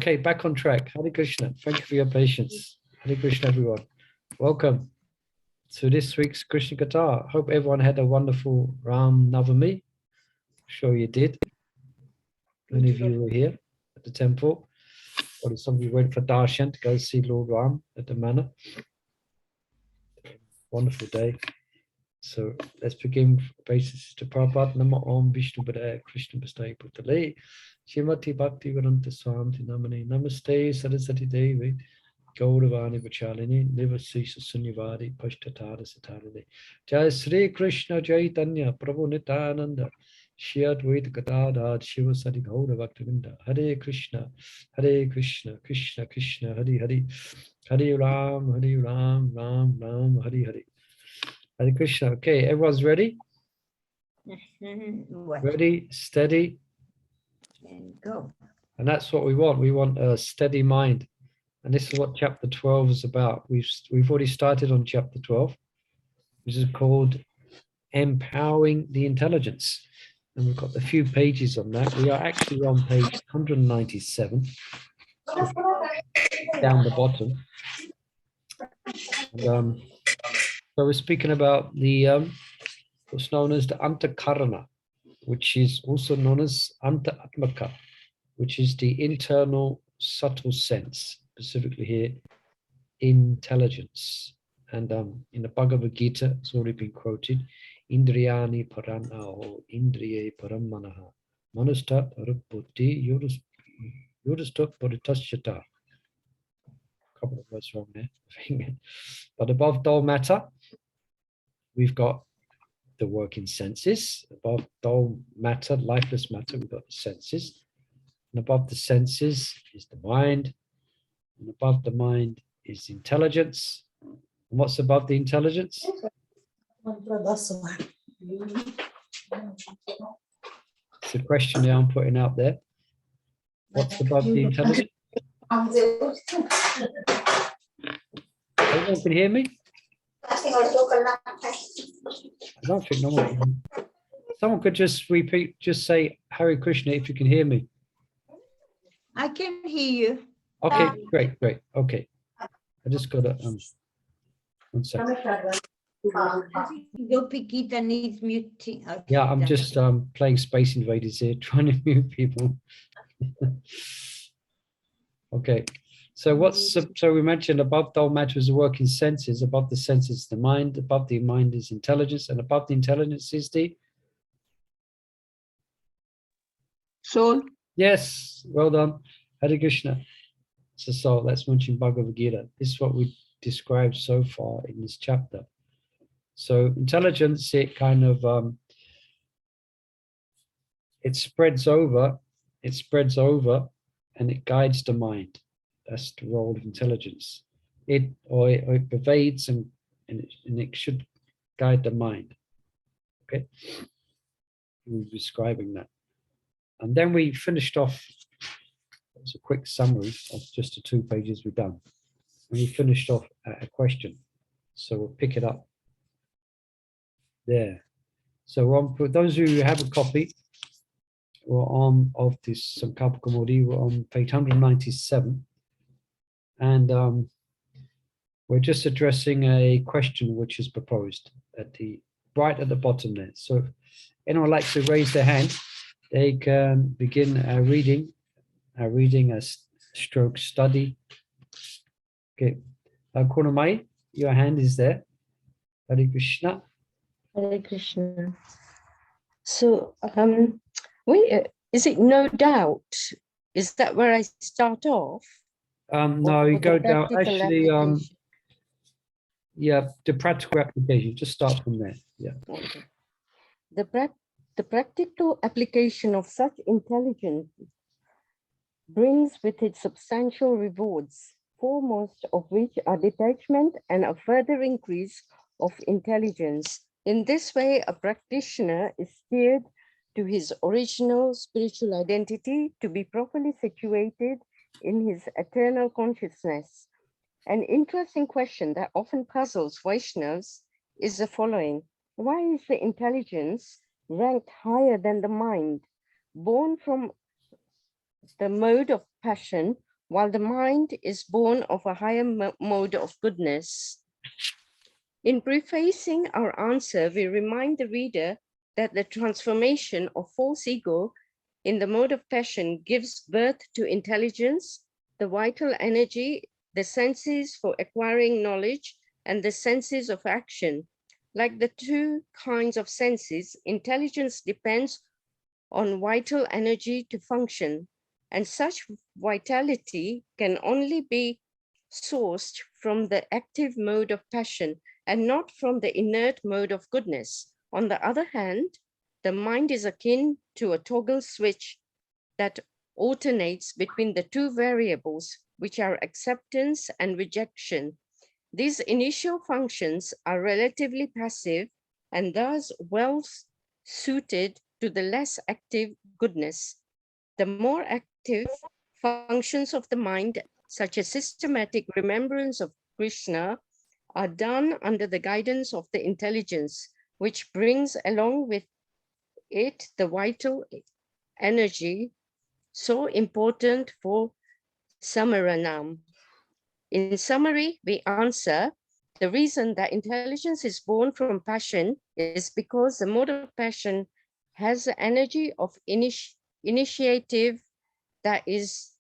Okay, back on track. Hare Krishna. Thank you for your patience. Hare Krishna, everyone. Welcome to this week's Krishna Katha. Hope everyone had a wonderful Ram Navami. Sure you did. Many of you were here at the temple. Or some of you went for darshan to go see Lord Ram at the manor. Wonderful day. So let's begin. Basis to Prabhupada. Namo Om Vishnu Padaya Krishna Pastai Putale. Shrimati Bhakti Vedanta Swami Namani. Namaste Saraswati Devi. Gauravani Vachalini. Nivasisa Sunyavadi. Pashtatara Satarade. Jai Sri Krishna Chaitanya Prabhu Nityananda. Shri Advaita Gadadhar Shiva Sadi Gaura Bhaktivinda. Hare Krishna. Hare Krishna. Krishna Krishna. Hare Hare. Hare Ram. Hare Ram. Ram Ram. Hare Hare. Hare Krishna. Okay, everyone's ready? Ready, steady, and go. And that's what we want. We want a steady mind. And this is what chapter 12 is about. We've already started on chapter 12, which is called Empowering the Intelligence. And we've got a few pages on that. We are actually on page 197, down the bottom. And, so we're speaking about the what's known as the Antakarana, which is also known as Anta Atmaka, which is the internal subtle sense, specifically here, intelligence. And in the Bhagavad Gita, it's already been quoted, Indriyani Paranaho, Indriye Paramanaha, Manustat Aruputi, Yudhistat Paritashyata. A couple of words wrong there. But above dull matter, we've got the working senses. Above dull matter, lifeless matter, we've got the senses. And above the senses is the mind. And above the mind is intelligence. And what's above the intelligence? It's a question that I'm putting out there. What's above the intelligence? Everyone can hear me? I don't think no one can. Someone could just repeat, just say Hare Krishna if you can hear me. I can hear you. Okay, great. Okay. I just got to, 1 second. Gopi Gita needs muting. Okay, Yeah, I'm just playing Space Invaders here, trying to mute people. Okay. So we mentioned above dull matter is the working senses, above the senses is the mind, above the mind is intelligence, and above the intelligence is the soul. Yes, well done. Hare Krishna. It's the soul. That's mentioned Bhagavad Gita. This is what we described so far in this chapter. So intelligence, it kind of it spreads over, and it guides the mind. That's the role of intelligence. It pervades and it should guide the mind. Okay, we're describing that, and then we finished off. It's a quick summary of just the 2 pages we've done, and we finished off at a question. So we'll pick it up there. So for those of you who have a copy, or of this Sankalpa Kaumudi, we're on page 197. And we're just addressing a question which is proposed right at the bottom there. So if anyone would like to raise their hand, they can begin reading a stroke study. Okay, Kunamai, your hand is there. Hare Krishna. Hare Krishna. So, is it no doubt? Is that where I start off? No, you go down. Actually, yeah, the practical application. Just start from there. Yeah. Okay. The practical application of such intelligence brings with it substantial rewards, foremost of which are detachment and a further increase of intelligence. In this way, a practitioner is steered to his original spiritual identity to be properly situated in his eternal consciousness. An interesting question that often puzzles Vaishnavas is the following. Why is the intelligence ranked higher than the mind, born from the mode of passion while the mind is born of a higher mode of goodness. In prefacing our answer, we remind the reader that the transformation of false ego in the mode of passion gives birth to intelligence, the vital energy, the senses for acquiring knowledge, and the senses of action. Like the two kinds of senses, intelligence depends on vital energy to function, and such vitality can only be sourced from the active mode of passion and not from the inert mode of goodness. On the other hand, the mind is akin to a toggle switch that alternates between the two variables, which are acceptance and rejection. These initial functions are relatively passive and thus well suited to the less active goodness. The more active functions of the mind, such as systematic remembrance of Krishna, are done under the guidance of the intelligence, which brings along with it the vital energy so important for samaranam. In summary, we answer, the reason that intelligence is born from passion is because the mode of passion has the energy of initiative that is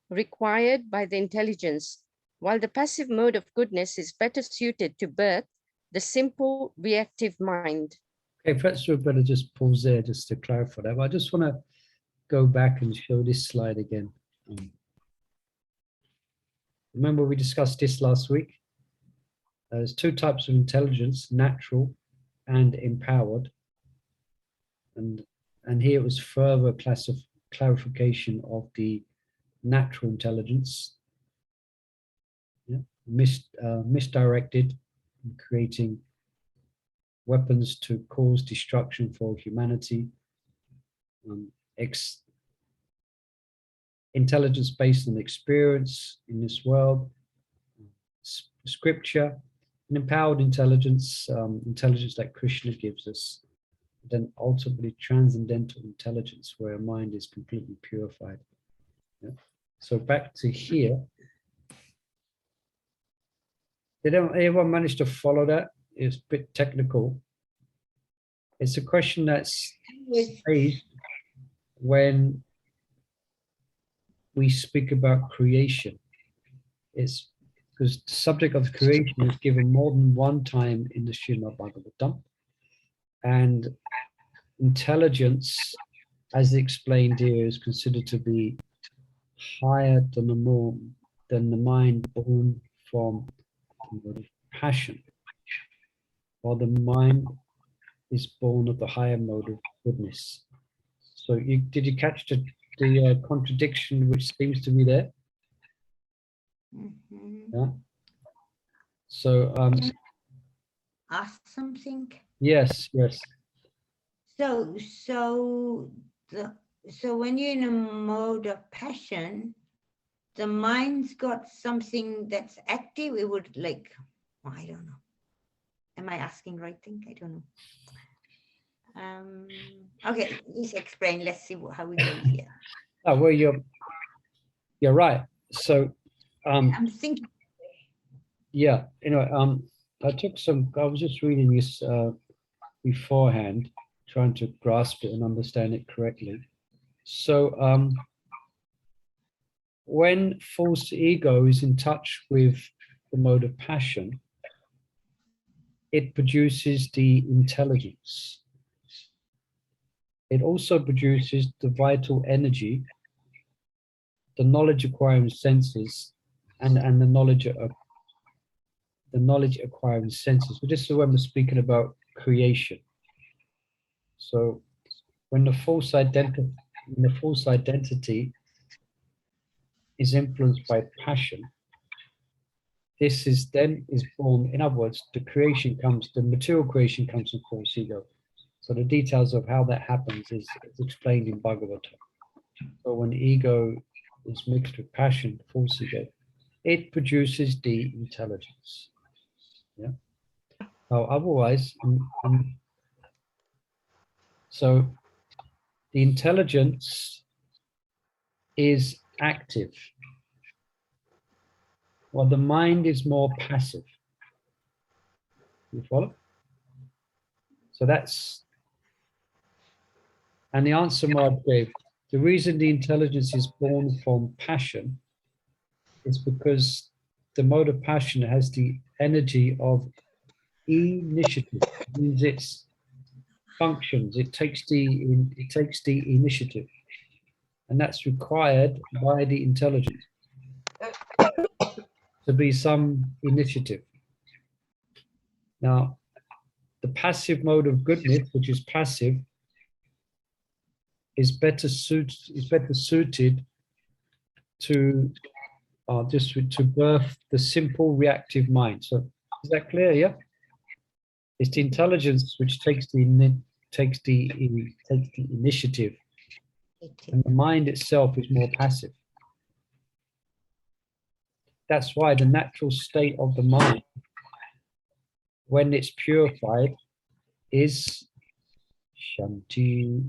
required by the intelligence, while the passive mode of goodness is better suited to birth the simple reactive mind. Okay, perhaps we better just pause there just to clarify that. But I just want to go back and show this slide again. Remember we discussed this last week? There's two types of intelligence, natural and empowered. And here it was further clarification of the natural intelligence, misdirected, creating weapons to cause destruction for humanity. Intelligence based on experience in this world, scripture, and empowered intelligence, intelligence that Krishna gives us, then ultimately transcendental intelligence where mind is completely purified. Yeah. So back to here. Did anyone manage to follow that? It's a bit technical. It's a question that's raised when we speak about creation. It's because the subject of creation is given more than one time in the Srimad Bhagavatam. And intelligence, as explained here, is considered to be higher than the mind born from passion, while the mind is born of the higher mode of goodness. So did you catch the contradiction which seems to be there? Yeah. So ask something. yes. So when you're in a mode of passion, the mind's got something that's active. It would like, I don't know. Am I asking right thing? I don't know. Okay, please explain. Let's see how we go here. Oh, well, you're right. So I'm thinking. yeah, I was just reading this beforehand, trying to grasp it and understand it correctly. So when false ego is in touch with the mode of passion, it produces the intelligence. It also produces the vital energy, the knowledge acquiring senses, and the knowledge acquiring senses. But this is when we're speaking about creation. So when the false identity is influenced by passion, this is born. In other words, the material creation comes from false ego. So the details of how that happens is explained in Bhagavatam. So when ego is mixed with passion, false ego, it produces the intelligence. Yeah. Now, otherwise, so the intelligence is active. Well, the mind is more passive. You follow? So that's, and the answer Mark gave, the reason the intelligence is born from passion is because the mode of passion has the energy of initiative. It means it's functions. It takes the initiative, and that's required by the intelligence to be some initiative. Now, the passive mode of goodness, which is passive, is better suited to to birth the simple reactive mind. So is that clear? Yeah. It's the intelligence which takes the initiative, and the mind itself is more passive. That's why the natural state of the mind, when it's purified, is shanti,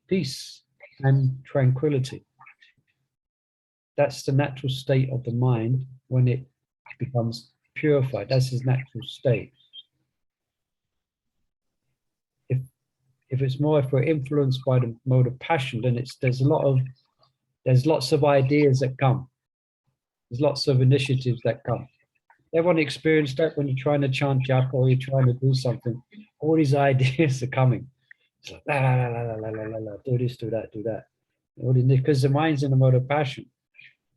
peace and tranquility. That's the natural state of the mind when it becomes purified. That's its natural state. If we're influenced by the mode of passion, then there's lots of ideas that come. There's lots of initiatives that come. Everyone experienced that when you're trying to chant japa or you're trying to do something. All these ideas are coming. It's like, la, la, la, la, la, la, la, la, do this, do that, do that. Because the mind's in the mode of passion.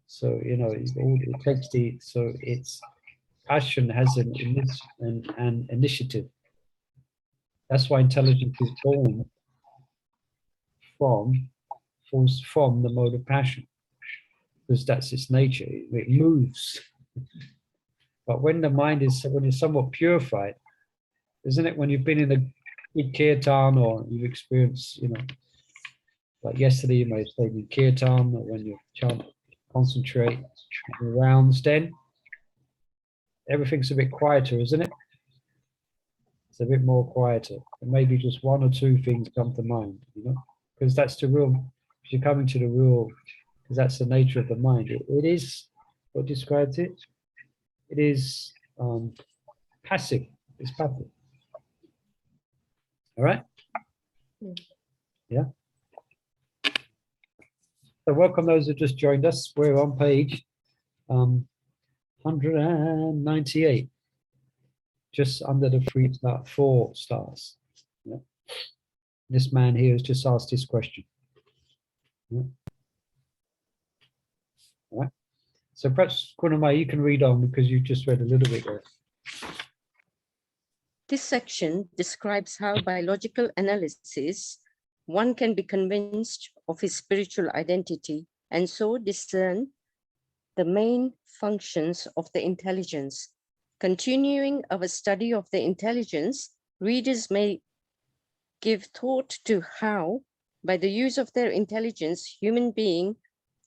So, it takes it's passion has an initiative. That's why intelligence is born from the mode of passion, because that's its nature. It moves. But when the mind when it's somewhat purified, isn't it? When you've been in a big kirtan or you've experienced, like yesterday you may have stayed in kirtan, or when you chant, concentrate in rounds, then everything's a bit quieter, isn't it? It's a bit more quieter. And maybe just one or two things come to mind, because that's the real, if you're coming to the real, because that's the nature of the mind. It is, what describes it? It is passive. It's passive. All right? Yeah. So welcome those who just joined us. We're on page 198, just under the 4 stars. Yeah. This man here has just asked this question. Yeah. All right. So perhaps, Kunamai, you can read on because you just read a little bit there. This section describes how by logical analysis, one can be convinced of his spiritual identity and so discern the main functions of the intelligence. Continuing our study of the intelligence, readers may give thought to how, by the use of their intelligence, human beings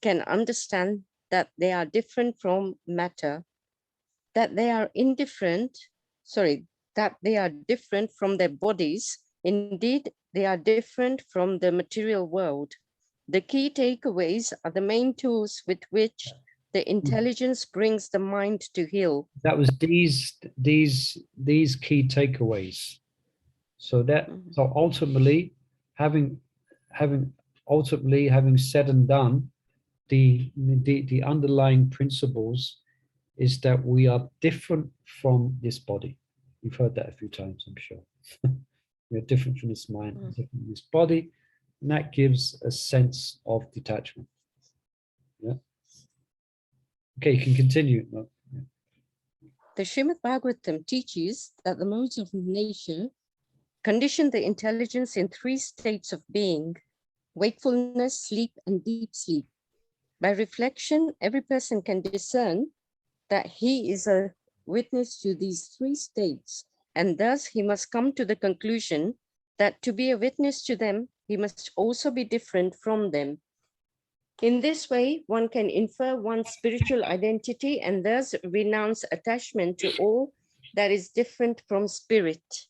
can understand that they are different from matter, that they are different from their bodies. Indeed, they are different from the material world. The key takeaways are the main tools with which the intelligence brings the mind to heal. That was these key takeaways. So ultimately, having said and done, the underlying principles is that we are different from this body. You've heard that a few times, I'm sure. We are different from this mind, different from this body, and that gives a sense of detachment. Yeah. Okay, you can continue. The Srimad Bhagavatam teaches that the modes of nature condition the intelligence in 3 states of being: wakefulness, sleep, and deep sleep. By reflection, every person can discern that he is a witness to these 3 states, and thus he must come to the conclusion that to be a witness to them, he must also be different from them. In this way, one can infer one's spiritual identity and thus renounce attachment to all that is different from spirit.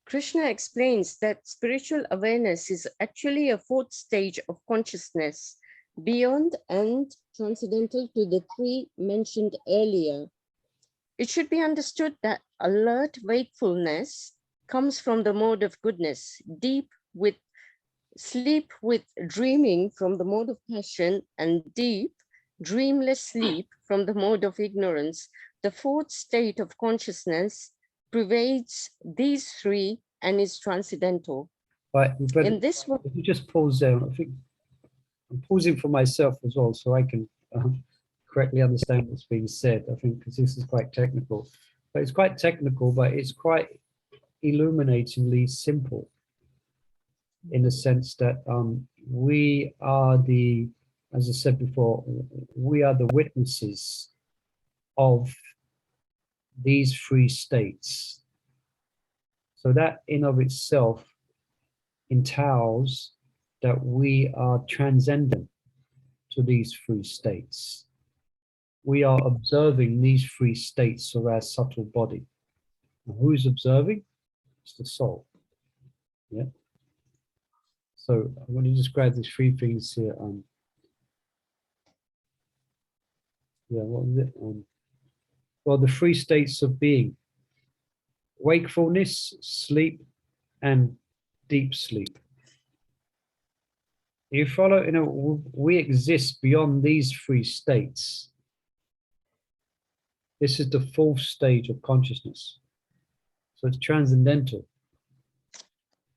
Krishna explains that spiritual awareness is actually a 4th stage of consciousness, beyond and transcendental to the three mentioned earlier. It should be understood that alert wakefulness comes from the mode of goodness, deep with sleep with dreaming from the mode of passion, and deep, dreamless sleep from the mode of ignorance. The fourth state of consciousness pervades these three and is transcendental. Right, but In this way, if you just pause there, I think I'm pausing for myself as well, so I can correctly understand what's being said. I think because this is quite technical, but it's quite technical, but it's quite illuminatingly simple, in the sense that we are the, as I said before, we are the witnesses of these three states. So that in of itself entails that we are transcendent to these three states. We are observing these three states of our subtle body. And who's observing? It's the soul. Yeah. So I want to describe these three things here. What was it? Well, the three states of being: wakefulness, sleep, and deep sleep. You follow? You know, we exist beyond these three states. This is the fourth stage of consciousness. So it's transcendental.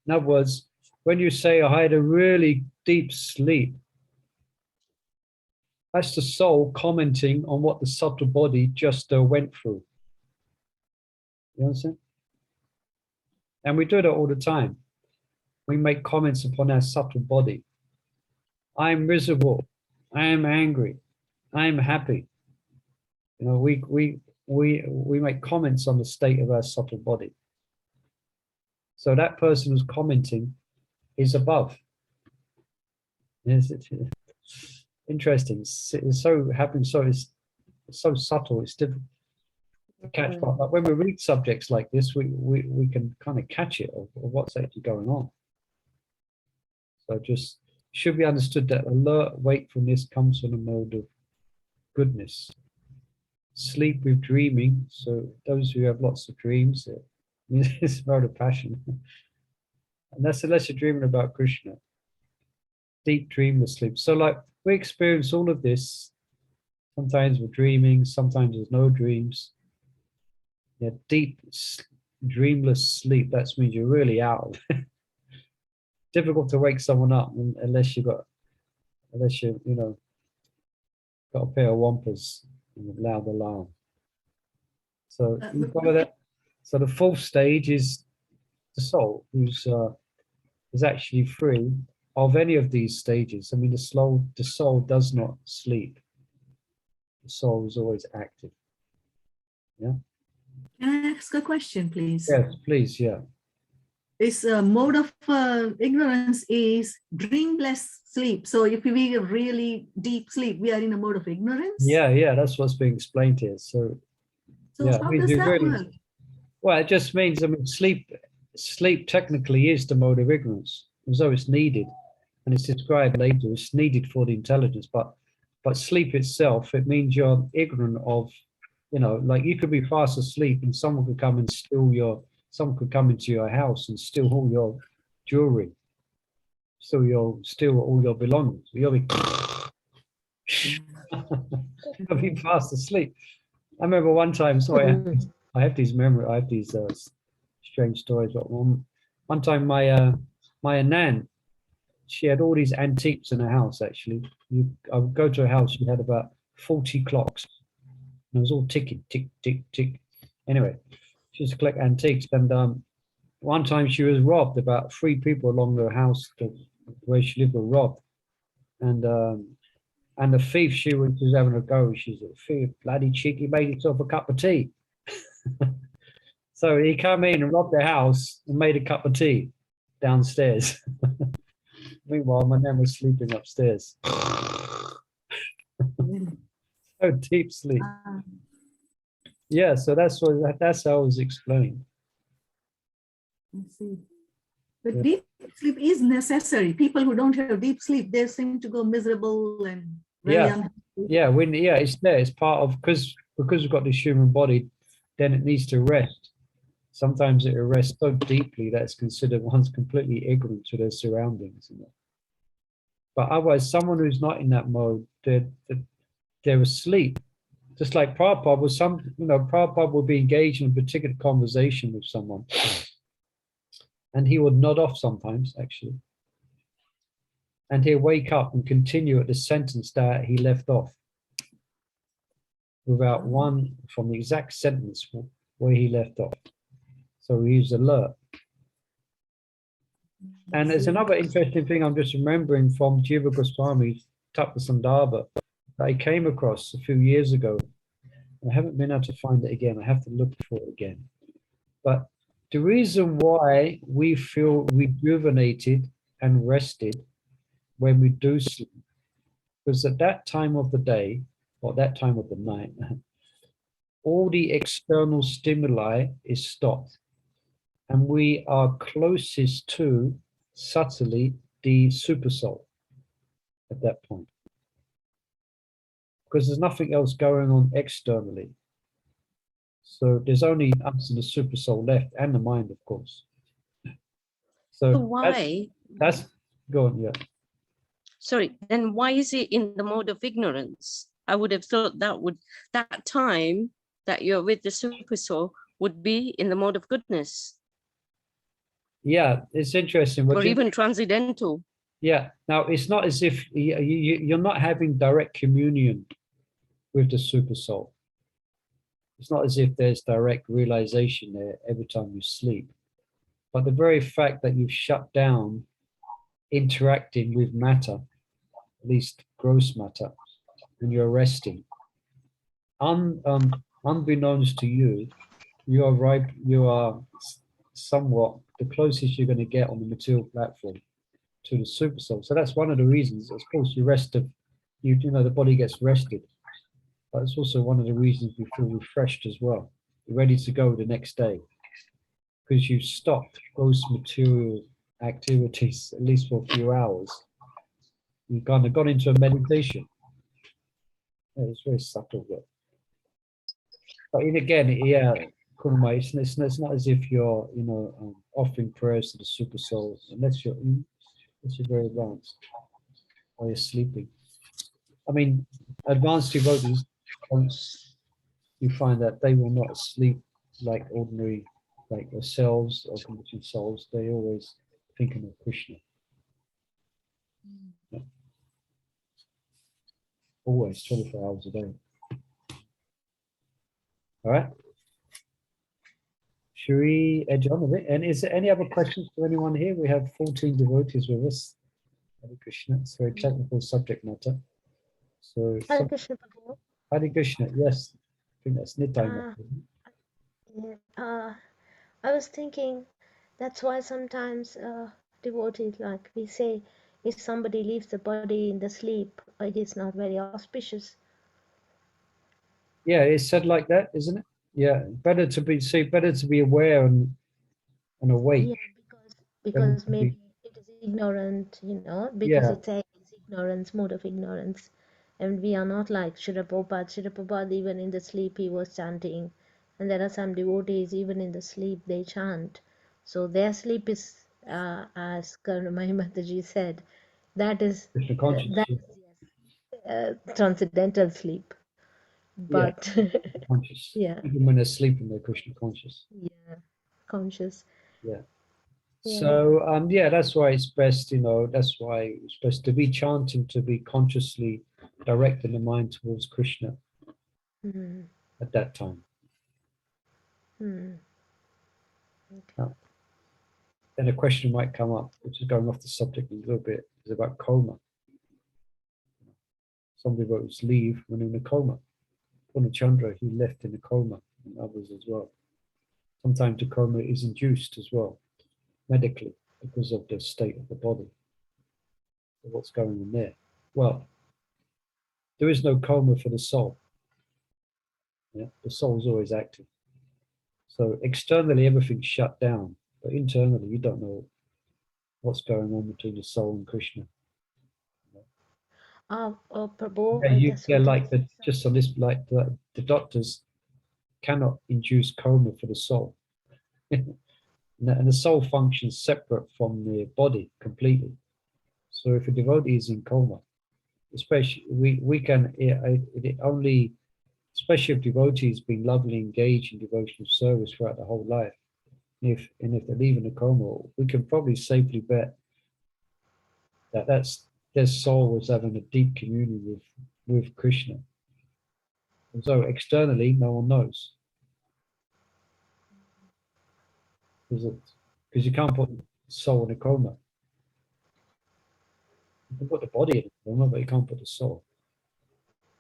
In other words, when you say, I had a really deep sleep, that's the soul commenting on what the subtle body just went through. You understand? And we do that all the time. We make comments upon our subtle body. I'm miserable. I am angry. I am happy. You know, we make comments on the state of our subtle body. So that person who's commenting is above. Yes, it's interesting. It's so happens. So it's so subtle. It's difficult to catch. But when we read subjects like this, we can kind of catch it of what's actually going on. So just should be understood that alert wakefulness comes from a mode of goodness. Sleep with dreaming. So those who have lots of dreams, it's mode of passion. And that's unless you're dreaming about Krishna. Deep dreamless sleep. So like we experience all of this. Sometimes we're dreaming, sometimes there's no dreams. Yeah, deep dreamless sleep. That means you're really out. Difficult to wake someone up unless you got a pair of wampers and a loud alarm. So you follow that. So the fourth stage is the soul, who's is actually free of any of these stages. I mean, the soul does not sleep. The soul is always active. Yeah. Can I ask a question, please? Yes, please. Yeah. This mode of ignorance is dreamless sleep. So if we really deep sleep, we are in a mode of ignorance. Yeah, that's what's being explained here. So yeah, how does that work? Well, it just means, I mean, sleep technically is the mode of ignorance, as though it's needed, and it's described later. It's needed for the intelligence, but sleep itself, it means you're ignorant of, like you could be fast asleep and someone could come and someone could come into your house and steal all your jewelry, steal all your belongings. You'll be you'll be fast asleep. I remember one time, I have these strange stories, but one time my nan, she had all these antiques in her house. Actually, I would go to her house, she had about 40 clocks, and it was all ticking, tick, tick, tick. Anyway, she used to collect antiques, and one time she was robbed. About 3 people along the house where she lived were robbed, and the thief, she was having a go. She's a thief, bloody cheeky, made himself a cup of tea. So he came in and robbed the house and made a cup of tea downstairs. Meanwhile, my nan was sleeping upstairs. So deep sleep. Yeah, so that's how it was explained. I see. But Yeah. deep sleep is necessary. People who don't have deep sleep, they seem to go miserable and very Yeah. unhappy. Yeah, it's there. It's part of because we've got this human body, then it needs to rest. Sometimes it rests so deeply that it's considered one's completely ignorant to their surroundings. But otherwise, someone who's not in that mode, they're asleep. Just like Prabhupada was Prabhupada would be engaged in a particular conversation with someone, and he would nod off sometimes, actually. And he'll wake up and continue at the sentence that he left off without one from the exact sentence where he left off. So he's alert. And there's another interesting thing I'm just remembering from Jiva Goswami, Tapasandava, that I came across a few years ago. I haven't been able to find it again. I have to look for it again. But the reason why we feel rejuvenated and rested when we do sleep, because at that time of the day, or that time of the night, all the external stimuli is stopped. And we are closest to, subtly, the supersoul at that point. Because there's nothing else going on externally. So there's only us and the supersoul left, and the mind, of course. So why? That's go on, yeah. Sorry, then why is it in the mode of ignorance? I would have thought that time that you're with the super soul would be in the mode of goodness. Yeah, it's interesting. Or even transcendental. Yeah, now it's not as if you're not having direct communion with the super soul. It's not as if there's direct realization there every time you sleep. But the very fact that you've shut down interacting with matter, at least gross matter, and you're resting, unbeknownst to you, you are somewhat the closest you're going to get on the material platform to the super soul. So that's one of the reasons. Of course, the body gets rested, but it's also one of the reasons we feel refreshed as well. You're ready to go the next day because you've stopped gross material activities, at least for a few hours. You've kind of gone into a meditation. Yeah, it's very subtle, but again, yeah, Kurma, it's not as if you're, offering prayers to the super soul, unless you're very advanced or you're sleeping. I mean, advanced devotees, you find that they will not sleep like ordinary, like ourselves or conditioned souls. They always thinking of Krishna. Yeah. Always, 24 hours a day. All right. Should we edge on a bit? And is there any other questions for anyone here? We have 14 devotees with us. Hare Krishna. It's a very technical subject matter. So, Hare Krishna, Prabhu. Hare Krishna, yes. I think that's Nitai. Yeah, I was thinking that's why sometimes devotees, like we say, if somebody leaves the body in the sleep, it is not very auspicious. Yeah, it's said like that, isn't it? Yeah, better to be aware and awake. Yeah, because maybe it is ignorant, because it says ignorance, mode of ignorance. And we are not like Srila Prabhupada. Srila Prabhupada, even in the sleep, he was chanting. And there are some devotees, even in the sleep, they chant. So their sleep is, as Karunamai Mataji said, that is Krishna conscious. transcendental sleep. But Conscious. yeah, Even when they're sleeping, they're Krishna conscious. yeah, conscious. Yeah. Yeah. So that's why it's best, that's why it's best to be chanting, to be consciously directing the mind towards Krishna at that time. Okay. Then a question might come up, which is going off the subject a little bit, is about coma. Some devotees leave when in a coma. Purnachandra, he left in a coma, and others as well. Sometimes the coma is induced as well, medically, because of the state of the body. So what's going on there? Well, there is no coma for the soul. Yeah, the soul is always active. So externally, everything's shut down, but internally, you don't know what's going on between the soul and Krishna. Prabhu, Yeah, this would like the just on this, like the doctors cannot induce coma for the soul, and the soul functions separate from the body completely. So if a devotee is in coma, especially we can it only, especially if devotees been lovingly engaged in devotional service throughout the whole life. If they leave in a coma, we can probably safely bet that their soul was having a deep communion with Krishna. And so externally, no one knows. Because you can't put the soul in a coma. You can put the body in a coma, but you can't put the soul.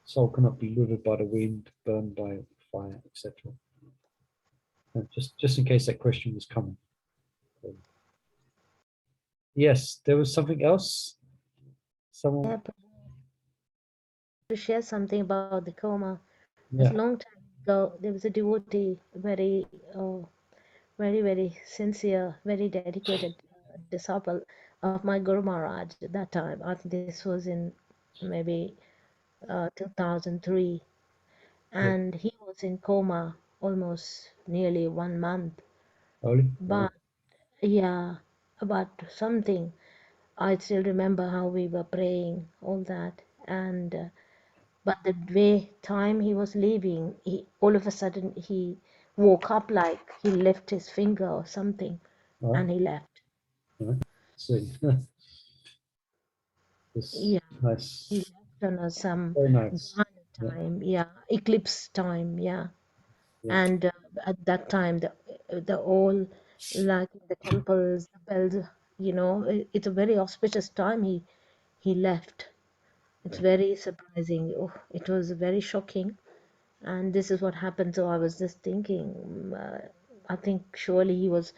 Soul cannot be withered by the wind, burned by fire, etc. Just in case that question was coming. Yes, there was something else. Someone. Yeah, to share something about the coma. Yeah. A long time ago, there was a devotee, very sincere, very dedicated disciple of my Guru Maharaj at that time. I think this was in maybe 2003, and he was in coma almost nearly 1 month. Oli? But yeah, about something. I still remember how we were praying, all that, and but the way time he was leaving, he all of a sudden he woke up like he left his finger or something, All right. and he left. All right. See. Yeah, Nice. he left on some Very nice. Dhyana time, yeah, eclipse time, yeah. Yeah. And at that time, the all like the temples, the bells, it's a very auspicious time. He left. It's very surprising. Oh, it was very shocking. And this is what happened. So I was just thinking, I think surely he was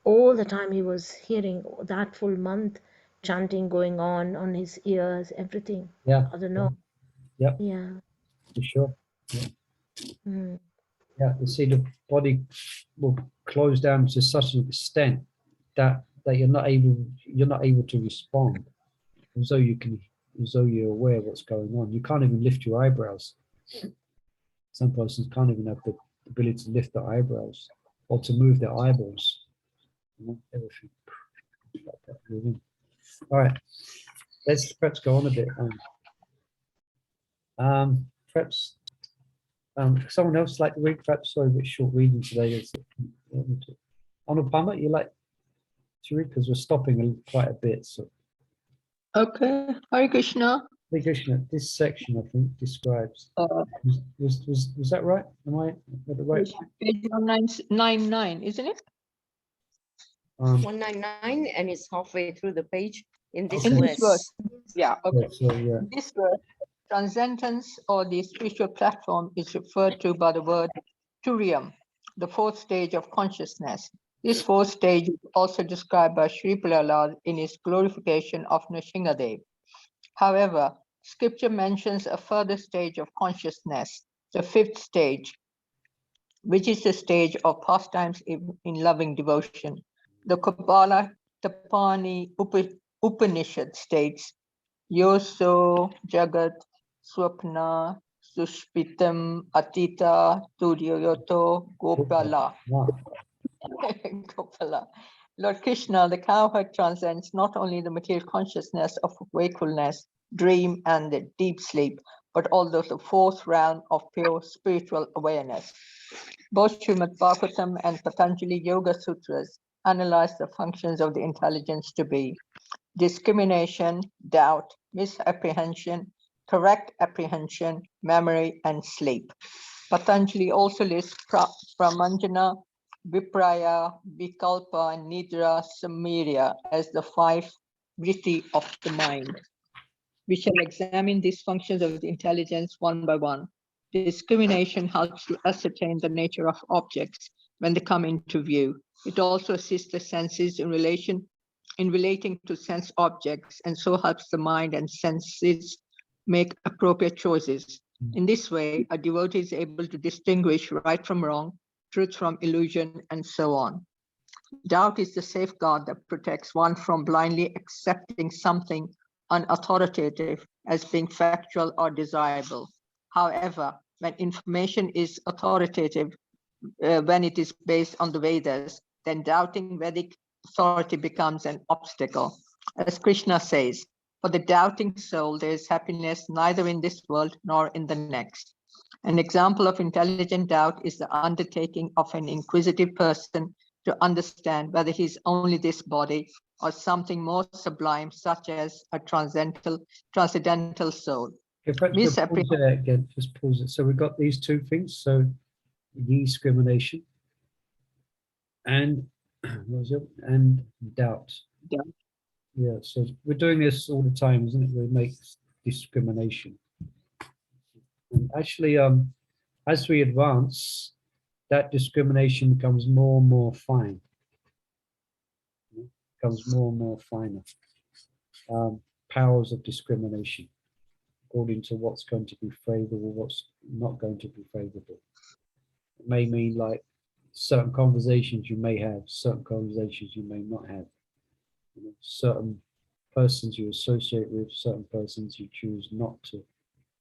all the time he was hearing that full month chanting going on his ears, everything. Yeah. I don't know. Yeah. Yeah. For sure. Yeah. Mm. Yeah. You see, the body will close down to such an extent that you're not able to respond, as though you're aware of what's going on. You can't even lift your eyebrows. Some persons can't even have the ability to lift their eyebrows or to move their eyeballs. Everything like that. All right, let's perhaps go on a bit. Perhaps someone else like to read. Perhaps sorry, a bit short reading today. Anupama, you like to read because we're stopping quite a bit. So, okay, Hare Krishna. Hare Krishna, this section I think describes. Was that right? Am I at the right? Page 199, isn't it? 199, and it's halfway through the page in this In verse. this verse. Yeah, okay. So, yeah. In this verse, transcendence or the spiritual platform is referred to by the word Turiya, the fourth stage of consciousness. This fourth stage is also described by Sri Prahlad in his glorification of Nrsimhadev. However, scripture mentions a further stage of consciousness, the fifth stage, which is the stage of pastimes in loving devotion. The Kabbalah Tapani Upanishad states, Yoso Jagat Swapna Sushpitam Atita Turyoto Gopala. Gopala. Lord Krishna, the cowherd, transcends not only the material consciousness of wakefulness, dream, and the deep sleep, but also the fourth realm of pure spiritual awareness. Both Srimad Bhagavatam and Patanjali Yoga Sutras analyze the functions of the intelligence to be discrimination, doubt, misapprehension, correct apprehension, memory, and sleep. Patanjali also lists Pramanjana, Vipraya, Vikalpa, and Nidra, Samirya as the five vritti of the mind. We shall examine these functions of the intelligence one by one. Discrimination helps to ascertain the nature of objects when they come into view. It also assists the senses in relating to sense objects, and so helps the mind and senses make appropriate choices. In this way, a devotee is able to distinguish right from wrong, truth from illusion, and so on. Doubt is the safeguard that protects one from blindly accepting something unauthoritative as being factual or desirable. However, when information is authoritative, when it is based on the Vedas, then doubting Vedic authority becomes an obstacle. As Krishna says, for the doubting soul, there is happiness neither in this world nor in the next. An example of intelligent doubt is the undertaking of an inquisitive person to understand whether he is only this body or something more sublime, such as a transcendental soul. If I just pause there again, just pause it. So we've got these two things. So discrimination and what was it? And doubt. Doubt. Yeah. So we're doing this all the time, isn't it? We make discrimination. And actually, as we advance, that discrimination becomes more and more fine. Becomes more and more finer. Powers of discrimination, according to what's going to be favorable, what's not going to be favorable. It may mean like certain conversations you may have, certain conversations you may not have. You know, certain persons you associate with, certain persons you choose not to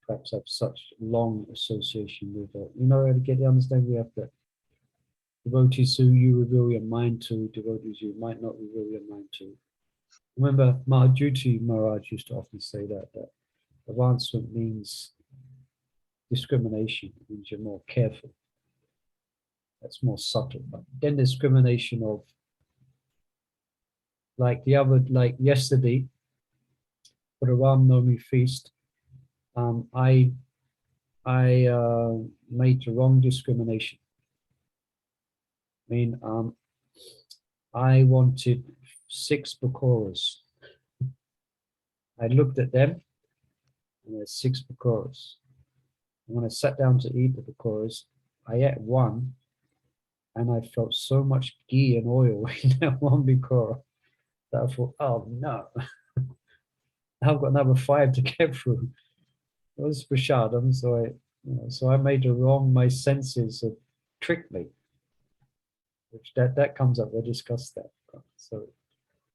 perhaps have such long association with. You know, to get the understanding, we have the devotees who you reveal your mind to, devotees you might not reveal your mind to. Remember, Mahajuti Maharaj used to often say that advancement means discrimination, it means you're more careful. That's more subtle. But then discrimination of, like yesterday, for the Ram Navami feast, I made the wrong discrimination. I mean, I wanted 6 pakoras. I looked at them, and there's 6 pakoras. And when I sat down to eat the pakoras, I ate one, and I felt so much ghee and oil in that one pakora that I thought, oh no, I've got another 5 to get through. It was prashadam, so I made it wrong. My senses had tricked me. Which that comes up. We'll discuss that. So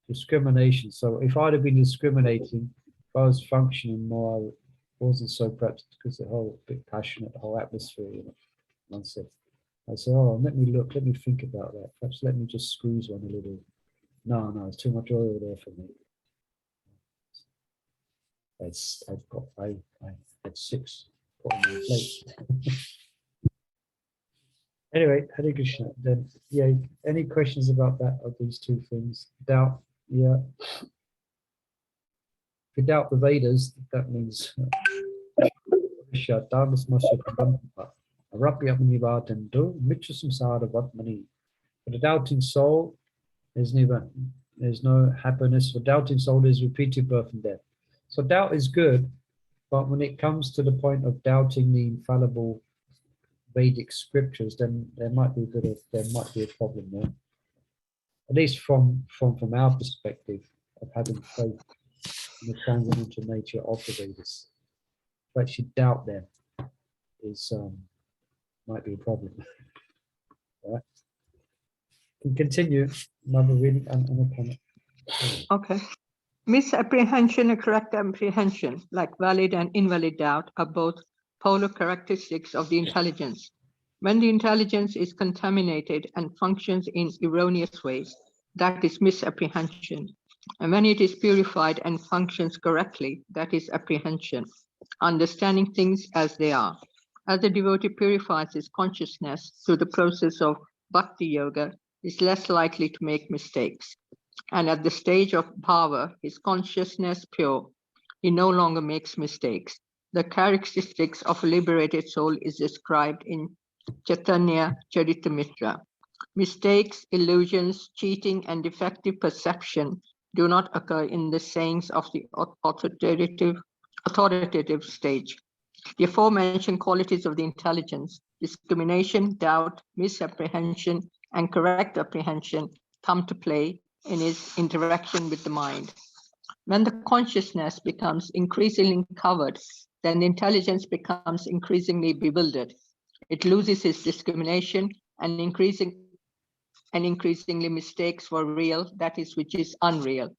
discrimination. So if I'd have been discriminating, if I was functioning more, I wasn't so perhaps because the whole bit passionate, the whole atmosphere, you know. I said, oh, let me think about that. Perhaps let me just squeeze one a little. No, it's too much oil there for me. I had 6 put on my plate. Anyway, Hare Krishna. Then, yeah, any questions about that of these two things? Doubt, yeah. If you doubt the Vedas, that means for the doubting soul, there's no happiness. For doubting soul, there's repeated birth and death. So doubt is good, but when it comes to the point of doubting the infallible Vedic scriptures, then there might be a problem there. At least from our perspective of having faith in the transcendental nature of the Vedas. To actually doubt them is might be a problem. Right? Can continue. Another reading and a comment. Okay. Misapprehension and correct apprehension, like valid and invalid doubt, are both polar characteristics of the intelligence. When the intelligence is contaminated and functions in erroneous ways, that is misapprehension. And when it is purified and functions correctly, that is apprehension, understanding things as they are. As the devotee purifies his consciousness through the process of bhakti yoga, is less likely to make mistakes. And at the stage of bhava, his consciousness pure, he no longer makes mistakes. The characteristics of a liberated soul is described in Chaitanya Charitamrita. Mistakes, illusions, cheating, and defective perception do not occur in the sayings of the authoritative stage. The aforementioned qualities of the intelligence, discrimination, doubt, misapprehension, and correct apprehension come to play in his interaction with the mind. When the consciousness becomes increasingly covered, then the intelligence becomes increasingly bewildered. It loses its discrimination and increasingly and increasingly mistakes for real that is which is unreal.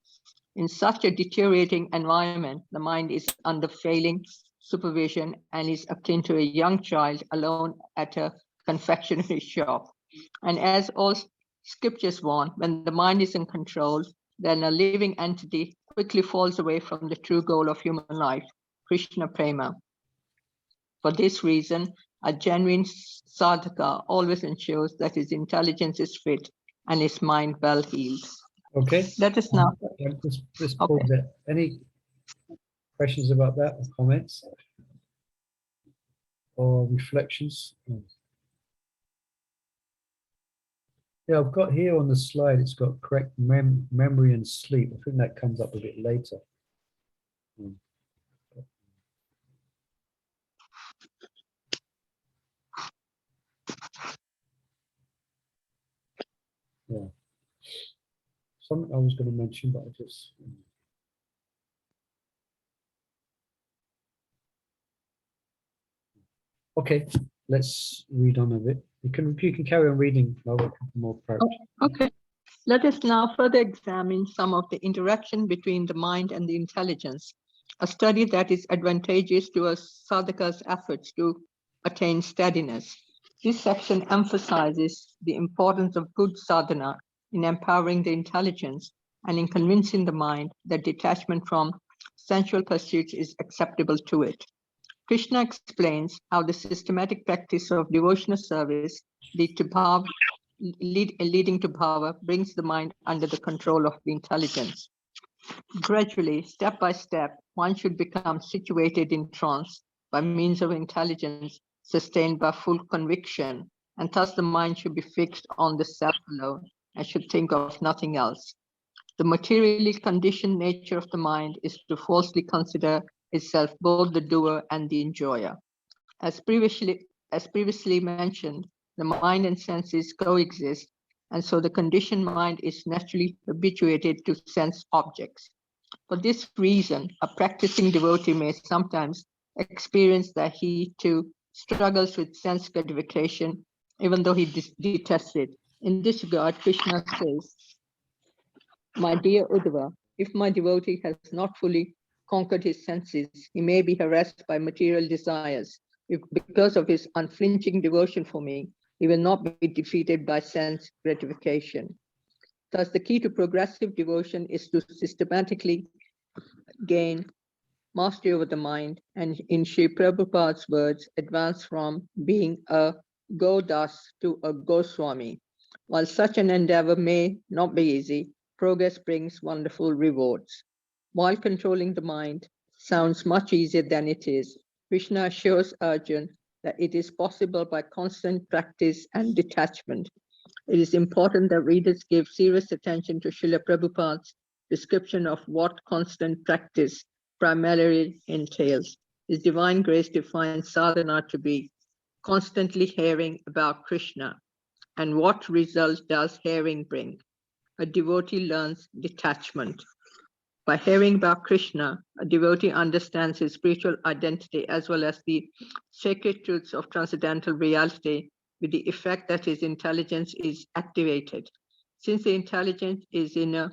In such a deteriorating environment, the mind is under failing supervision and is akin to a young child alone at a confectionery shop. And as all scriptures warn, when the mind is in control, then a living entity quickly falls away from the true goal of human life, Krishna Prema. For this reason, a genuine sadhaka always ensures that his intelligence is fit and his mind well healed. Okay. Let us now. Just pause there. Any questions about that or comments or reflections? Yeah, I've got here on the slide, it's got correct memory and sleep. I think that comes up a bit later. Yeah. Something I was going to mention, but I just... Okay, let's read on a bit. You can carry on reading. I'll get more approach. Okay. Let us now further examine some of the interaction between the mind and the intelligence, a study that is advantageous to a sadhaka's efforts to attain steadiness. This section emphasizes the importance of good sadhana in empowering the intelligence and in convincing the mind that detachment from sensual pursuits is acceptable to it. Krishna explains how the systematic practice of devotional service leading to bhava brings the mind under the control of the intelligence. Gradually, step by step, one should become situated in trance by means of intelligence sustained by full conviction, and thus the mind should be fixed on the self alone and should think of nothing else. The materially conditioned nature of the mind is to falsely consider itself both the doer and the enjoyer. As previously mentioned, the mind and senses coexist, and so the conditioned mind is naturally habituated to sense objects. For this reason, a practicing devotee may sometimes experience that he too struggles with sense gratification, even though he detests it. In this regard, Krishna says, "My dear Uddhava, if my devotee has not fully conquered his senses, he may be harassed by material desires. If because of his unflinching devotion for me, he will not be defeated by sense gratification." Thus, the key to progressive devotion is to systematically gain mastery over the mind, and in Sri Prabhupada's words, advance from being a Godas to a Goswami. While such an endeavor may not be easy, progress brings wonderful rewards. While controlling the mind sounds much easier than it is, Krishna assures Arjuna that it is possible by constant practice and detachment. It is important that readers give serious attention to Srila Prabhupada's description of what constant practice primarily entails. His divine grace defines sadhana to be constantly hearing about Krishna. And what result does hearing bring? A devotee learns detachment. By hearing about Krishna, a devotee understands his spiritual identity as well as the sacred truths of transcendental reality, with the effect that his intelligence is activated. Since the intelligence is in a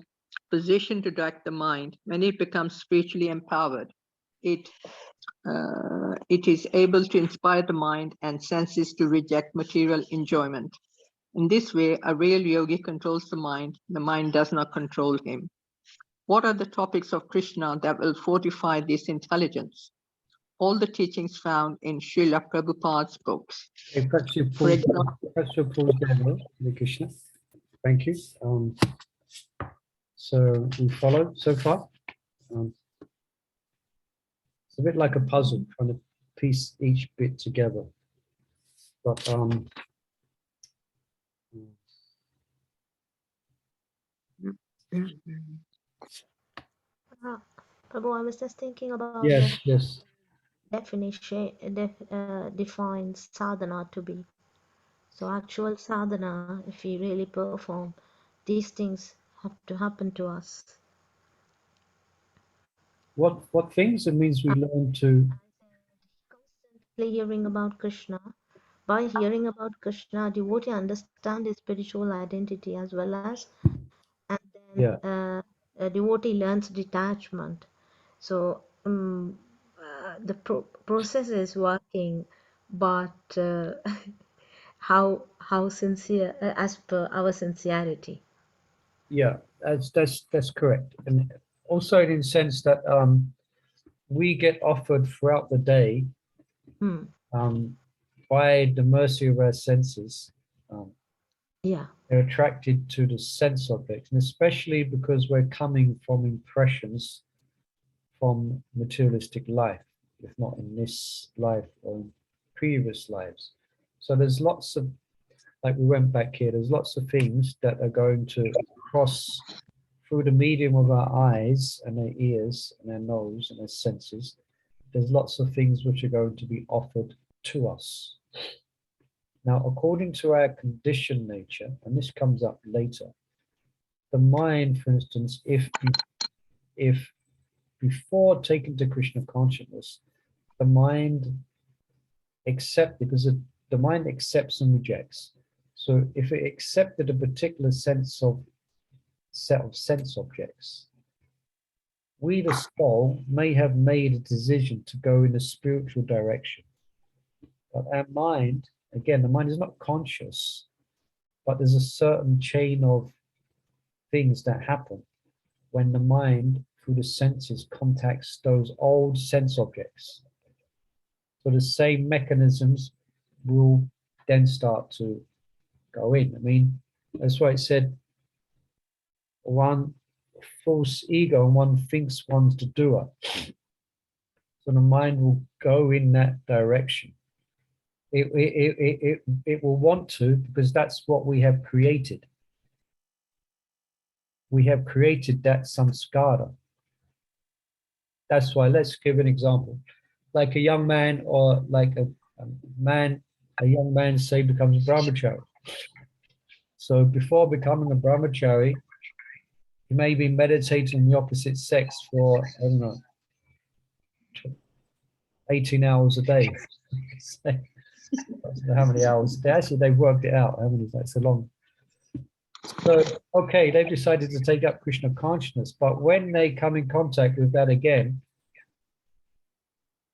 position to direct the mind, when it becomes spiritually empowered, it is able to inspire the mind and senses to reject material enjoyment. In this way, a real yogi controls the mind does not control him. What are the topics of Krishna that will fortify this intelligence? All the teachings found in Srila Prabhupada's books. Okay, perhaps you pause there, Krishna. Thank you. So we followed so far. It's a bit like a puzzle, trying to piece each bit together. But Prabhu, I was just thinking about yes. definition defines sadhana to be. So actual sadhana, if we really perform, these things have to happen to us. What things? It means we learn to Constantly hearing about Krishna, by hearing about Krishna, devotee understand his spiritual identity as well as, and then Yeah. a devotee learns detachment. So the process is working, but how sincere, as per our sincerity. Yeah, that's correct. And also in the sense that we get offered throughout the day Hmm. by the mercy of our senses. Yeah. They're attracted to the sense objects, and especially because we're coming from impressions from materialistic life, if not in this life or in previous lives. So there's lots of, like we went back here, there's lots of things that are going to cross through the medium of our eyes and our ears and our nose and our senses. There's lots of things which are going to be offered to us. Now, according to our conditioned nature, and this comes up later, the mind, for instance, if before taking to Krishna consciousness, the mind the mind accepts and rejects. So if it accepted a particular set of sense objects, we, the soul, may have made a decision to go in a spiritual direction. But our mind, again, the mind is not conscious, but there's a certain chain of things that happen when the mind, through the senses, contacts those old sense objects. So the same mechanisms will then start to go in. I mean, that's why it said one false ego and one thinks one's the doer. So the mind will go in that direction. It will want to, because that's what we have created. We have created that samskara. That's why, let's give an example. Like a young man, or like a young man, say, becomes a brahmachari. So before becoming a brahmachari, he may be meditating on the opposite sex for, I don't know, 18 hours a day. I don't know how many hours a day. Actually, they've worked it out, how many, that's so long. So, okay, they've decided to take up Krishna consciousness, but when they come in contact with that again,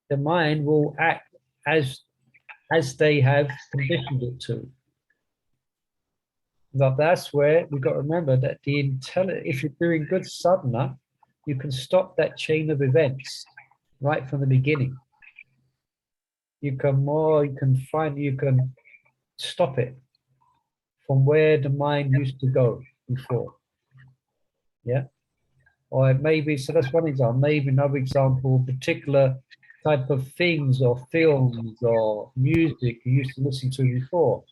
the mind will act as they have conditioned it to. But that's where we've got to remember that if you're doing good sadhana, you can stop that chain of events right from the beginning. You can stop it from where the mind used to go before. Yeah. Or maybe, so that's one example. Maybe another example, particular type of things or films or music you used to listen to before.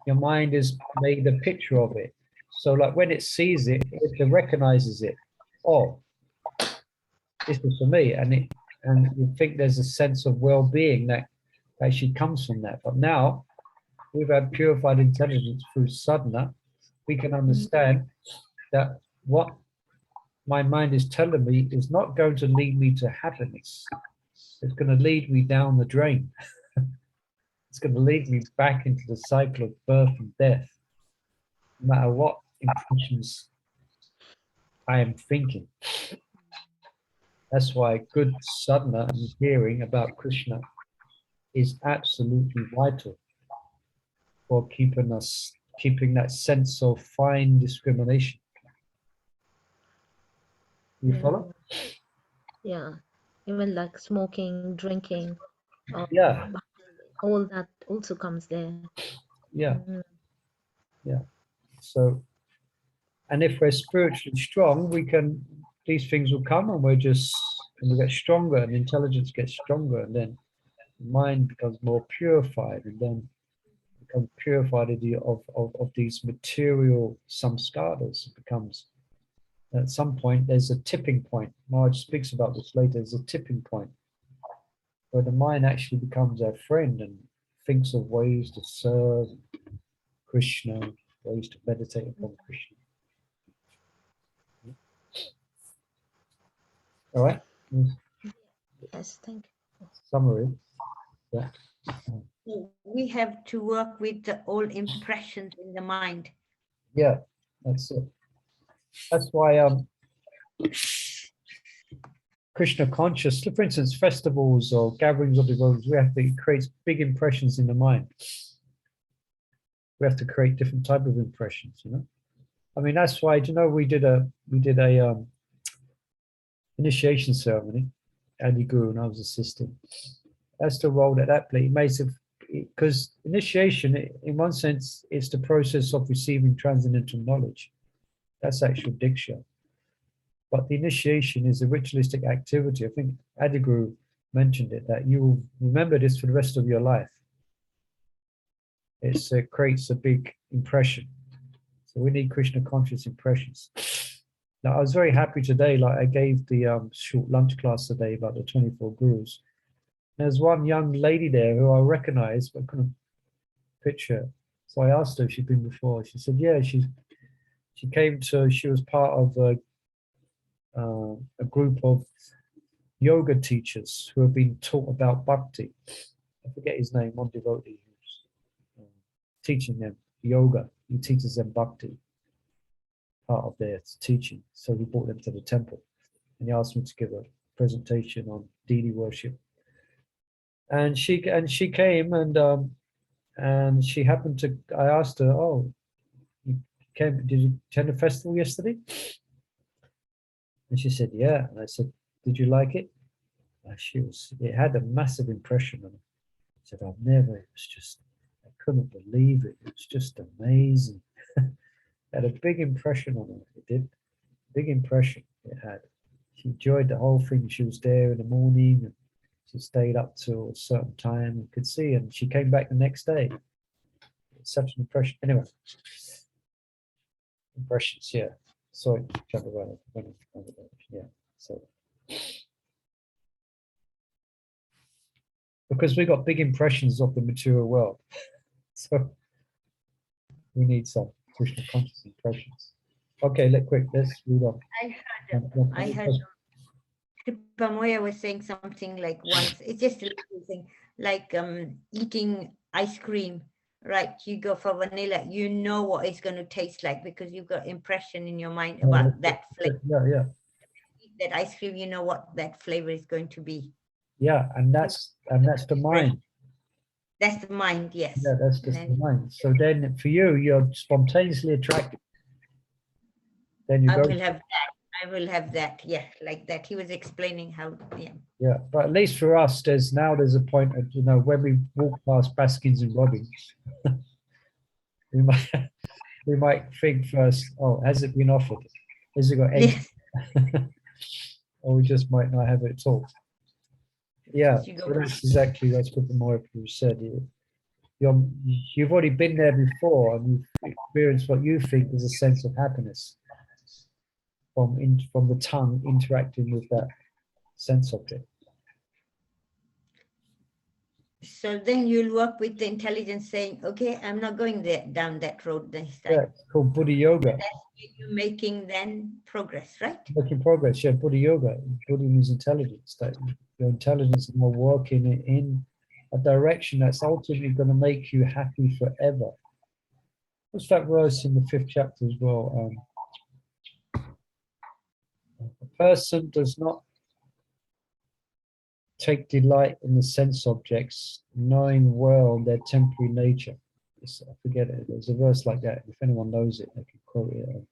Your mind has made a picture of it. So like when it sees it, it recognizes it. Oh, this is for me. And you think there's a sense of well-being that actually comes from that. But now we've had purified intelligence through sadhana, we can understand that what my mind is telling me is not going to lead me to happiness. It's going to lead me down the drain. It's going to lead me back into the cycle of birth and death, no matter what impressions I am thinking. That's why good sadhana and hearing about Krishna is absolutely vital for keeping that sense of fine discrimination. You follow? Yeah. Even like smoking, drinking, Yeah. all that also comes there. Yeah. Yeah. So, and if we're spiritually strong, these things will come, and we get stronger, and intelligence gets stronger, and then the mind becomes more purified, and then becomes purified of these material samskaras. It becomes, at some point, there's a tipping point. Maharaj speaks about this later. There's a tipping point where the mind actually becomes our friend and thinks of ways to serve Krishna, ways to meditate upon Krishna. All right. Yes, thank you. Summary. Yeah. We have to work with the old impressions in the mind. Yeah, that's it. That's why Krishna conscious, for instance, festivals or gatherings of devotees, we have to create big impressions in the mind. We have to create different type of impressions, you know. I mean, that's why, you know, we did a initiation ceremony, Adi Guru, and I was assisting. That's the role that played. It makes it, because initiation, in one sense, it's the process of receiving transcendental knowledge. That's actual diksha. But the initiation is a ritualistic activity. I think Adi Guru mentioned it, that you will remember this for the rest of your life. It creates a big impression. So we need Krishna conscious impressions. Now, I was very happy today, like I gave the short lunch class today about the 24 gurus. There's one young lady there who I recognized, but couldn't picture. So I asked her if she'd been before. She said, yeah, she came to, she was part of a group of yoga teachers who have been taught about bhakti. I forget his name, one devotee who's teaching them yoga. He teaches them bhakti, part of their teaching. So he brought them to the temple and he asked me to give a presentation on deity worship. And she came and she happened to, I asked her, oh, did you attend a festival yesterday? And she said, yeah. And I said, did you like it? It had a massive impression on her. I said, it was just, I couldn't believe it. It was just amazing. Had a big impression on her. It did. Big impression it had. She enjoyed the whole thing. She was there in the morning and she stayed up till a certain time and could see, and she came back the next day. It's such an impression. Anyway, impressions, yeah. Sorry, yeah. So because we got big impressions of the material world, so we need some Krishna conscious impressions. Okay, let's read on. I heard Pamoya was saying something like once, it's just a little thing, like eating ice cream, right? You go for vanilla, you know what it's going to taste like because you've got impression in your mind about that flavor. Yeah. Eat that ice cream, you know what that flavor is going to be. Yeah, and that's the mind. That's the mind, yes. Yeah, that's just the mind. So then for you, you're spontaneously attracted. Then you I go. will have that. Yeah, like that. He was explaining how, yeah. Yeah, but at least for us, there's a point of, you know, when we walk past Baskins and Robbins, we might think first, oh, has it been offered? Has it got eggs? Yes. Or we just might not have it at all. Yeah, so that's what the more you said. You've already been there before and you've experienced what you think is a sense of happiness from the tongue interacting with that sense object. So then you'll work with the intelligence saying, okay, I'm not going down that road this time. Yeah, it's called Buddha Yoga. That's where you're making then progress, right? Making progress, yeah, Buddha Yoga. Buddha means intelligence. That your intelligence is more working in a direction that's ultimately going to make you happy forever. What's that verse in the 5th chapter as well? A person does not take delight in the sense objects, knowing well their temporary nature. I forget it. There's a verse like that. If anyone knows it, they can quote it.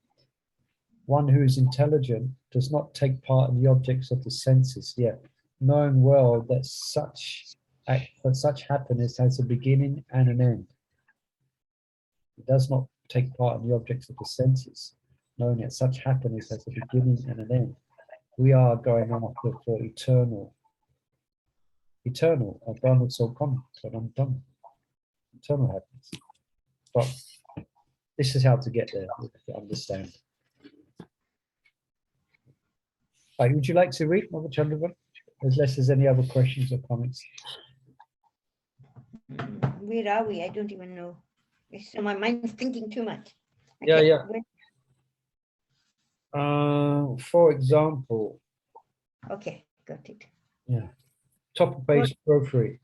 One who is intelligent does not take part in the objects of the senses, yet knowing well that such happiness has a beginning and an end. It does not take part in the objects of the senses, knowing that such happiness has a beginning and an end. We are going after for eternal, Brahma so come, eternal happiness. But this is how to get there, to understand. Right, would you like to read, Mother Chandravan? Unless there's any other questions or comments. Where are we? I don't even know. So my mind's thinking too much. Okay. Yeah. For example. Okay, got it. Yeah. Top of page 403.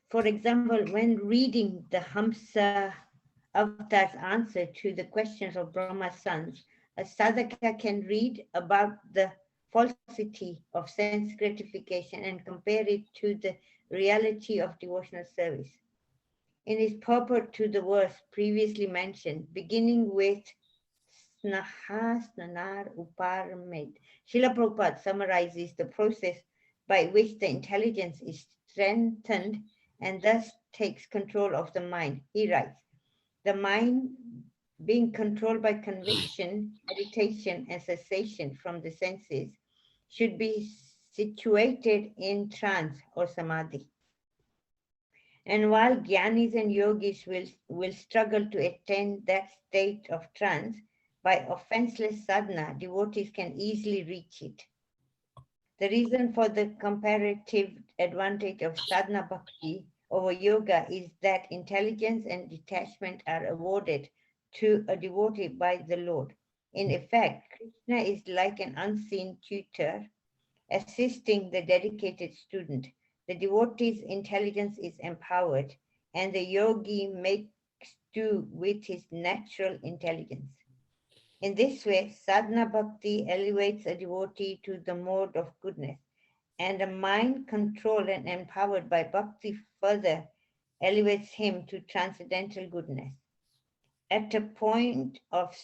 for example, when reading the Hamsa Avatar's answer to the questions of Brahma's sons, a sadhaka can read about the falsity of sense gratification and compare it to the reality of devotional service. In his purport to the verse previously mentioned, beginning with Snaha Snanar Uparmed, Srila Prabhupada summarizes the process by which the intelligence is strengthened and thus takes control of the mind. He writes, the mind being controlled by conviction, meditation, and cessation from the senses should be situated in trance or samadhi. And while jnanis and yogis will struggle to attain that state of trance, by offenseless sadhana, devotees can easily reach it. The reason for the comparative advantage of sadhana bhakti over yoga is that intelligence and detachment are awarded to a devotee by the Lord. In effect, Krishna is like an unseen tutor assisting the dedicated student. The devotee's intelligence is empowered, and the yogi makes do with his natural intelligence. In this way, sadhana bhakti elevates a devotee to the mode of goodness, and a mind controlled and empowered by bhakti further elevates him to transcendental goodness. At a point of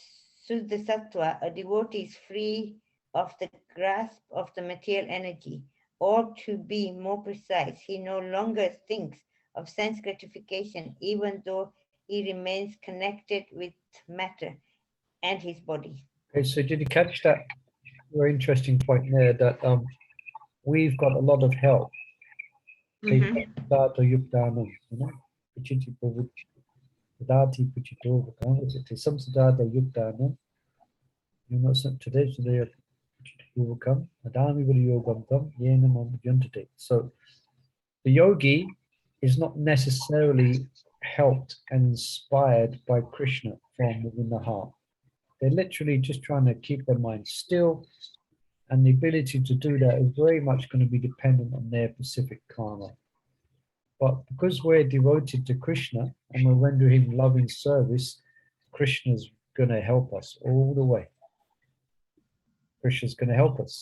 Suddha Sattva, a devotee is free of the grasp of the material energy, or to be more precise, he no longer thinks of sense gratification, even though he remains connected with matter and his body. Okay, so did you catch that very interesting point there that we've got a lot of help? Mhm. So the yogi is not necessarily helped and inspired by Krishna from within the heart. They're literally just trying to keep their mind still, and the ability to do that is very much going to be dependent on their specific karma. But because we're devoted to Krishna and we're rendering him loving service, Krishna's going to help us all the way. Krishna's going to help us.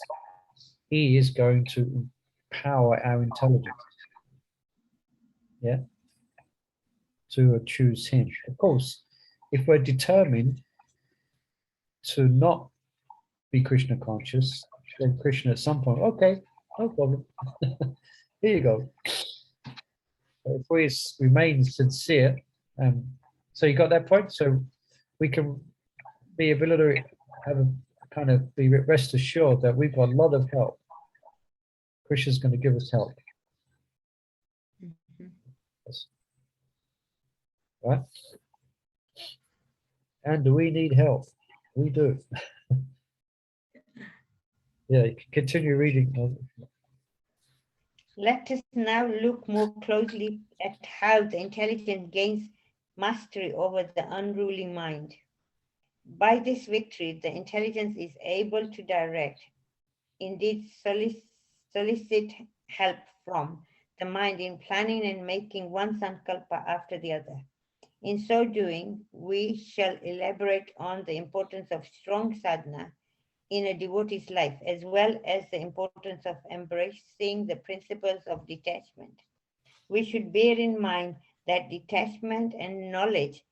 He is going to empower our intelligence, yeah, to choose him. Of course, if we're determined to not be Krishna conscious, then Krishna at some point, okay, no problem. Here you go. But if we remain sincere, so you got that point? So we can be able to have a kind of be rest assured that we've got a lot of help. Krishna's going to give us help. Yes. Right? And do we need help? We do. Yeah, you can continue reading. Let us now look more closely at how the intelligence gains mastery over the unruly mind. By this victory, the intelligence is able to direct, indeed solicit help from the mind in planning and making one sankalpa after the other. In so doing, we shall elaborate on the importance of strong sadhana in a devotee's life, as well as the importance of embracing the principles of detachment. We should bear in mind that detachment and knowledge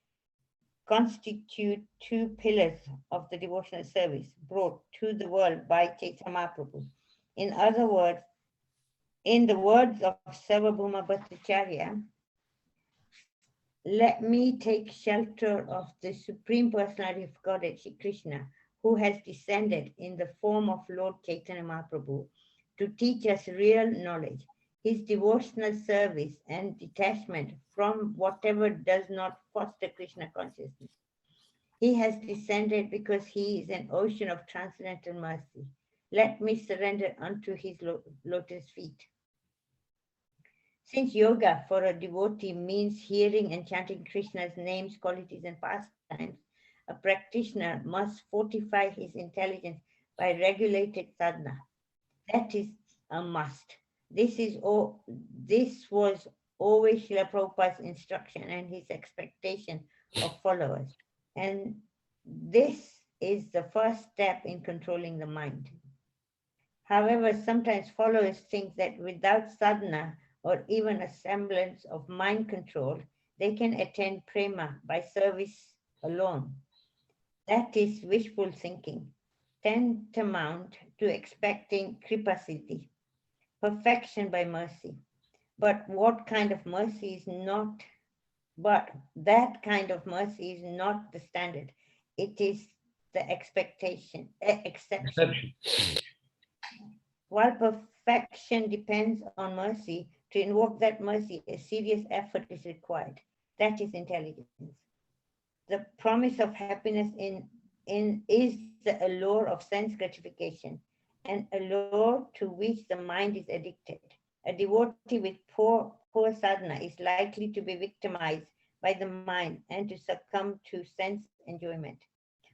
constitute two pillars of the devotional service brought to the world by Chaitanya Mahaprabhu. In other words, in the words of Sarvabhauma Bhattacharya, let me take shelter of the Supreme Personality of Godhead, Shri Krishna, who has descended in the form of Lord Chaitanya Mahaprabhu to teach us real knowledge. His devotional service and detachment from whatever does not foster Krishna consciousness. He has descended because he is an ocean of transcendental mercy. Let me surrender unto his lotus feet. Since yoga for a devotee means hearing and chanting Krishna's names, qualities, and pastimes, a practitioner must fortify his intelligence by regulated sadhana. That is a must. This was always Srila Prabhupada's instruction and his expectation of followers. And this is the first step in controlling the mind. However, sometimes followers think that without sadhana or even a semblance of mind control, they can attain prema by service alone. That is wishful thinking, tantamount to expecting kripasiddhi, perfection by mercy. But what kind of mercy is not, but that kind of mercy is not the standard. It is the exception. While perfection depends on mercy, to invoke that mercy, a serious effort is required. That is intelligence. The promise of happiness is the allure of sense gratification, an allure to which the mind is addicted. A devotee with poor sadhana is likely to be victimized by the mind and to succumb to sense enjoyment.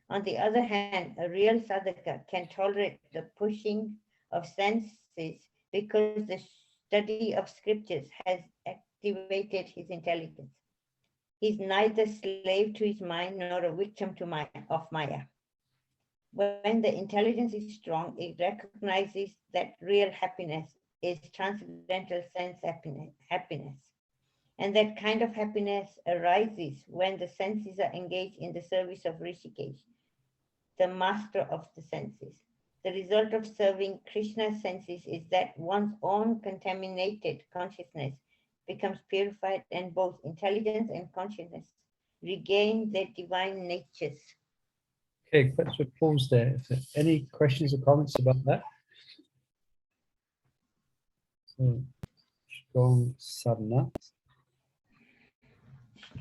On the other hand, a real sadhaka can tolerate the pushing of senses because the study of scriptures has activated his intelligence. He is neither slave to his mind nor a victim of Maya. When the intelligence is strong, it recognizes that real happiness is transcendental sense happiness. And that kind of happiness arises when the senses are engaged in the service of Rishikesh, the master of the senses. The result of serving Krishna's senses is that one's own contaminated consciousness becomes purified and both intelligence and consciousness regain their divine natures. Okay, let's pause there. Any questions or comments about that? So, strong sadhana.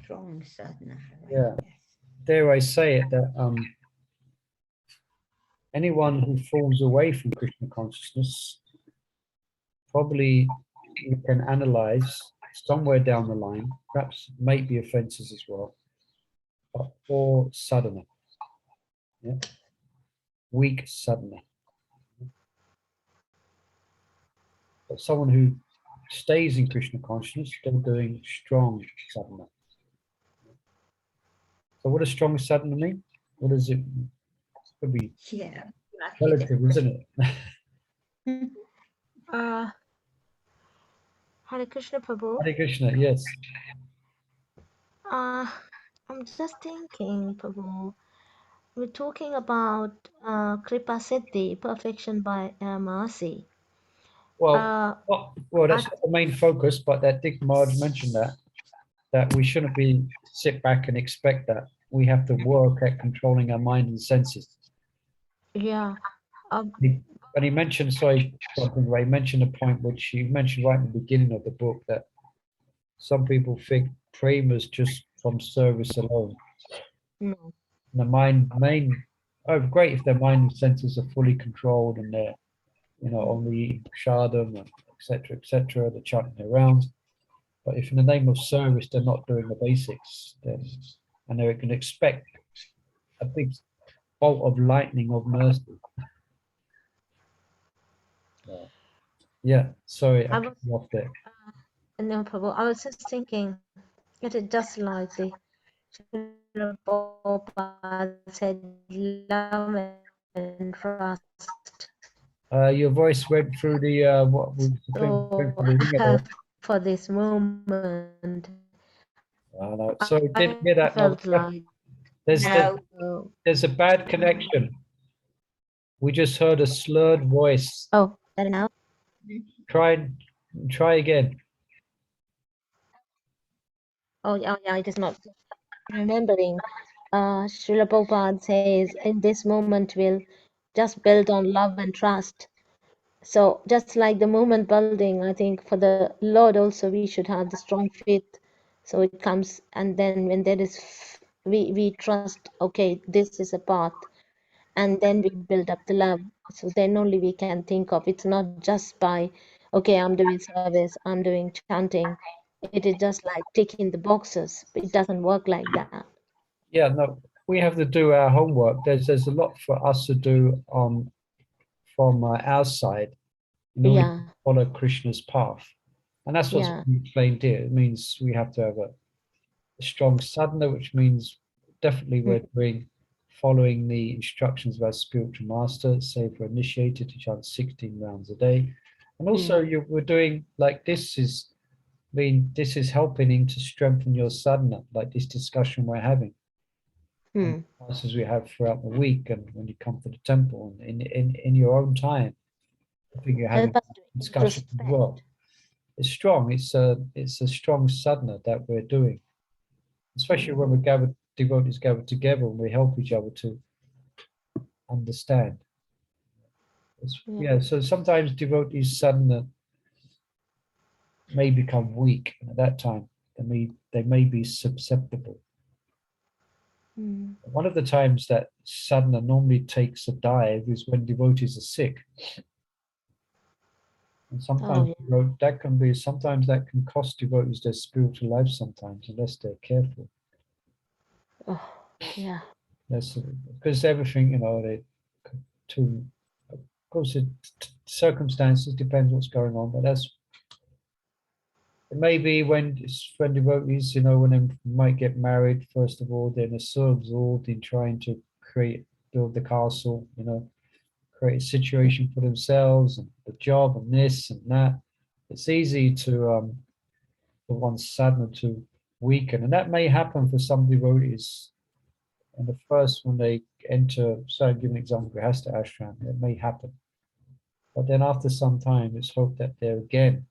Strong sadhana. Right? Yeah. Yes. Dare I say it that anyone who falls away from Krishna consciousness, probably you can analyze somewhere down the line, perhaps might be offenses as well, but or sadhana. Yeah. Weak sadhana. But someone who stays in Krishna consciousness, still doing strong sadhana. So what does strong sadhana mean? What does it could be Yeah. relative, isn't it? Hare Krishna Prabhu. Hare Krishna, yes. I'm just thinking, Prabhu. We're talking about Kripa Siddhi, perfection by mercy. Well, that's not the main focus, but that Dick Maharaj mentioned that we shouldn't be sit back and expect that. We have to work at controlling our mind and senses. Yeah. And he mentioned, sorry, he mentioned a point which he mentioned right in the beginning of the book, that some people think prema is just from service alone. No. The great if their mind and senses are fully controlled and they're, only shardam, etc., they're chanting their rounds. But if in the name of service they're not doing the basics, then and they can expect a big bolt of lightning of mercy. Yeah, sorry, I cut you off there. No, Prabhu. I was just thinking, it is just like the Prabhupada said, love and trust. Your voice went through the what we So, for this moment, no. Sorry, didn't hear that. felt like There's a bad connection. We just heard a slurred voice. Oh, better now? Try again. Oh, yeah, it is not remembering. Srila Prabhupada says, in this moment, we'll just build on love and trust. So just like the movement building, I think for the Lord also, we should have the strong faith. So it comes, and then when there is, we trust, okay, this is a path, and then we build up the love. So then only we can think of, it's not just by, okay, I'm doing service, I'm doing chanting. It is just like ticking the boxes. It doesn't work like that. Yeah, no, we have to do our homework. There's a lot for us to do from our side in order to follow Krishna's path. And that's what's Yeah. been explained here. It means we have to have a strong sadhana, which means definitely we're following the instructions of our spiritual master. Say for initiated to chant 16 rounds a day. And also we're doing like this is helping him to strengthen your sadhana, like this discussion we're having. Classes we have throughout the week and when you come to the temple and in your own time. I think you're having Help us to discussion as well. introspect. It's strong. It's a strong sadhana that we're doing, especially when we devotees gather together and we help each other to understand. So sometimes devotees sadhana may become weak, and at that time they may be susceptible. One of the times that sadhana normally takes a dive is when devotees are sick. And sometimes sometimes that can cost devotees their spiritual life sometimes, unless they're careful. Oh, yeah. That's because everything, of course, circumstances depends what's going on, but it may be when devotees, when they might get married, first of all, they're so absorbed in trying to build the castle, create a situation for themselves and the job and this and that. It's easy for one's sadhana to weaken, and that may happen for some devotees. And the first, when they enter, so I'll give an example, Grihastha ashram, it may happen. But then after some time, it's hoped that they again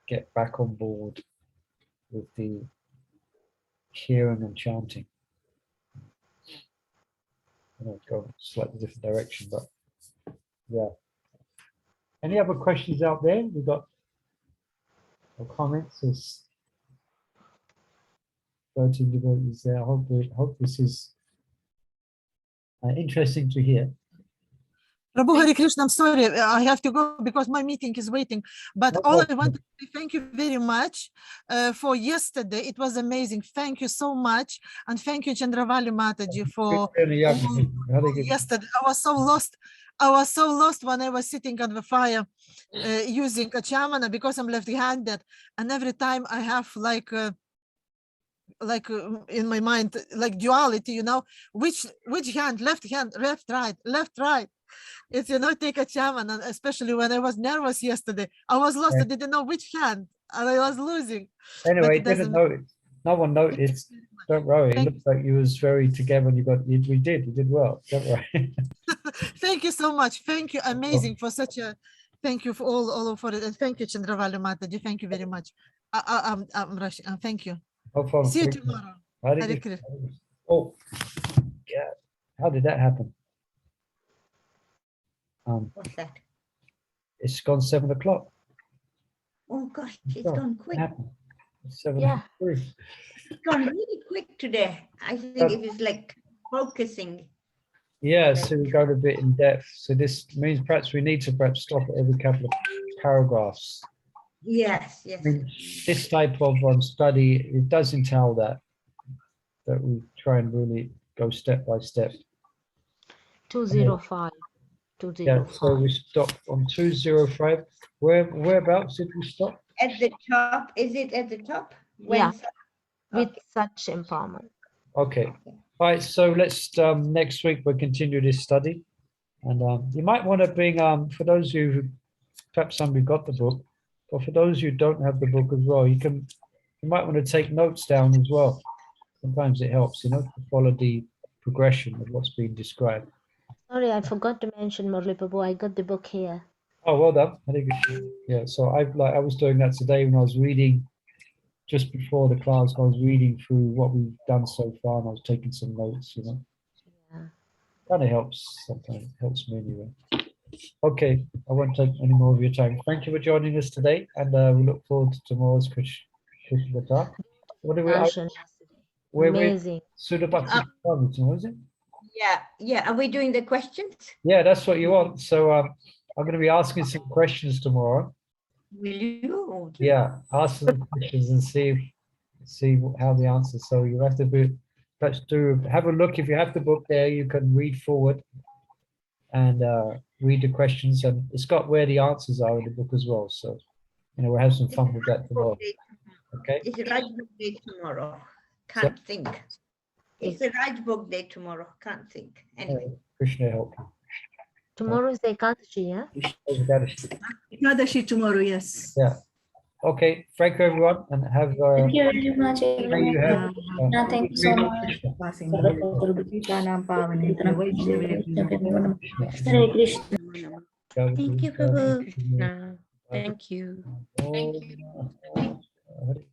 get back on board with the hearing and chanting. Go in a slightly different direction, but yeah. Any other questions out there? We've got or comments. There's 13 devotees there. I hope this is interesting to hear. Prabhu Hare Krishna, I'm sorry, I have to go because my meeting is waiting. But No all I problem. want to say, thank you very much for yesterday. It was amazing. Thank you so much. And thank you, Chandravali Mataji, for yesterday. I was so lost. I was so lost when I was sitting on the fire using a chamana because I'm left-handed. And every time I have like in my mind, like duality, which hand, left, right. It's, take a chaman, and especially when I was nervous yesterday, I was lost. I didn't know which hand, and I was losing. Anyway, didn't notice. No one noticed. Don't worry. It looks like you was very together, and you did well. Don't worry. Thank you so much. Thank you. Amazing for such a. Thank you for all for it, and thank you, Chandravali Mataji. Thank you very much. I'm rushing. Thank you. No problem. See you tomorrow. Hare Krishna. Oh, yeah. How did that happen? What's that? It's gone 7 o'clock. Oh gosh, it's gone quick. It's 7 Yeah. It's gone really quick today. I think it was like focusing. Yeah, so we got a bit in depth. So this means perhaps we need to stop at every couple of paragraphs. Yes. I mean, this type of study, it does entail that we try and really go step by step. 205. Yeah, so we stopped on 205. Whereabouts did we stop? At the top, is it at the top? Yeah. When- With Okay. such empowerment. Okay. All right, so let's next week we'll continue this study. And you might want to bring for those of you who perhaps somebody got the book, but for those who don't have the book as well, you might want to take notes down as well. Sometimes it helps, to follow the progression of what's being described. Sorry, I forgot to mention Murli Prabhu. I got the book here. Oh, well done. Yeah, so I was doing that today when I was reading just before the class. I was reading through what we've done so far, and I was taking some notes. Yeah. Kind of helps. Sometimes it helps me anyway. Okay, I won't take any more of your time. Thank you for joining us today, and we look forward to tomorrow's Krishna talk. What do we? Darshan yesterday. Amazing. Sudabhakti tomorrow, is it? Yeah. Are we doing the questions? Yeah, that's what you want. So I'm going to be asking some questions tomorrow. Will you? Yeah, ask some questions and see how the answers. So you have to have a look. If you have the book there, you can read forward and read the questions, and it's got where the answers are in the book as well. So we'll have some fun with that tomorrow. Okay. It's Rajbook Day tomorrow. Can't think. It's the Rajbook Day tomorrow. Can't think. Anyway. Krishna help you. Tomorrow is the Ekadashi, yeah? Ekadashi tomorrow, yes. Yeah. Okay. Thank you, everyone, and have. Thank you very much. May you have. Thank you so much. Hare Krishna. Thank you, Prabhu. Thank you. Thank you.